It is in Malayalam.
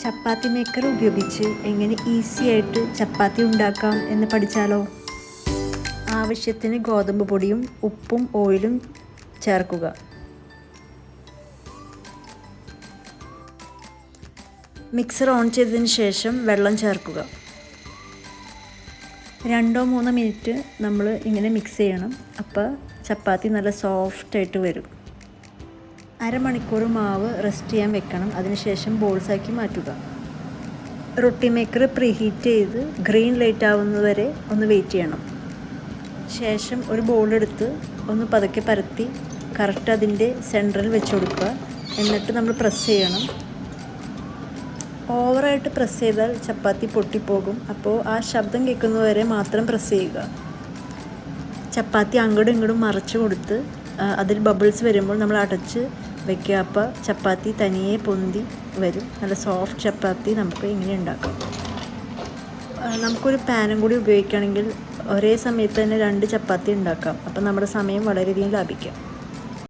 ചപ്പാത്തി മേക്കർ ഉപയോഗിച്ച് എങ്ങനെ ഈസി ആയിട്ട് ചപ്പാത്തി ഉണ്ടാക്കാം എന്ന് പഠിച്ചാലോ? ആവശ്യത്തിന് ഗോതമ്പ് പൊടിയും ഉപ്പും ഓയിലും ചേർക്കുക. മിക്സർ ഓൺ ചെയ്തതിന് ശേഷം വെള്ളം ചേർക്കുക. 2-3 മിനിറ്റ് നമ്മൾ ഇങ്ങനെ മിക്സ് ചെയ്യണം. അപ്പോൾ ചപ്പാത്തി നല്ല സോഫ്റ്റായിട്ട് വരും. അരമണിക്കൂർ മാവ് റെസ്റ്റ് ചെയ്യാൻ വെക്കണം. അതിനുശേഷം ബോൾസാക്കി മാറ്റുക. റൊട്ടി മേക്കർ പ്രീഹീറ്റ് ചെയ്ത് ഗ്രീൻ ലൈറ്റ് ആവുന്നത് വരെ ഒന്ന് വെയിറ്റ് ചെയ്യണം. ശേഷം ഒരു ബോളെടുത്ത് ഒന്ന് പതുക്കെ പരത്തി കറക്റ്റ് അതിൻ്റെ സെൻറ്ററിൽ വെച്ച് കൊടുക്കുക. എന്നിട്ട് നമ്മൾ പ്രസ് ചെയ്യണം. ഓവറായിട്ട് പ്രസ് ചെയ്താൽ ചപ്പാത്തി പൊട്ടിപ്പോകും. അപ്പോൾ ആ ശബ്ദം കേൾക്കുന്നതുവരെ മാത്രം പ്രസ് ചെയ്യുക. ചപ്പാത്തി അങ്ങോട്ടും ഇങ്ങോട്ടും മറിച്ച് കൊടുത്ത് അതിൽ ബബിൾസ് വരുമ്പോൾ നമ്മൾ അടച്ച് വയ്ക്കുക. അപ്പോൾ ചപ്പാത്തി തനിയെ പൊന്തി വരും. നല്ല സോഫ്റ്റ് ചപ്പാത്തി നമുക്ക് ഇങ്ങനെ ഉണ്ടാക്കാം. നമുക്കൊരു പാനും കൂടി ഉപയോഗിക്കുകയാണെങ്കിൽ ഒരേ സമയത്ത് തന്നെ 2 ചപ്പാത്തി ഉണ്ടാക്കാം. അപ്പോൾ നമ്മുടെ സമയം വളരെയധികം ലാഭിക്കാം.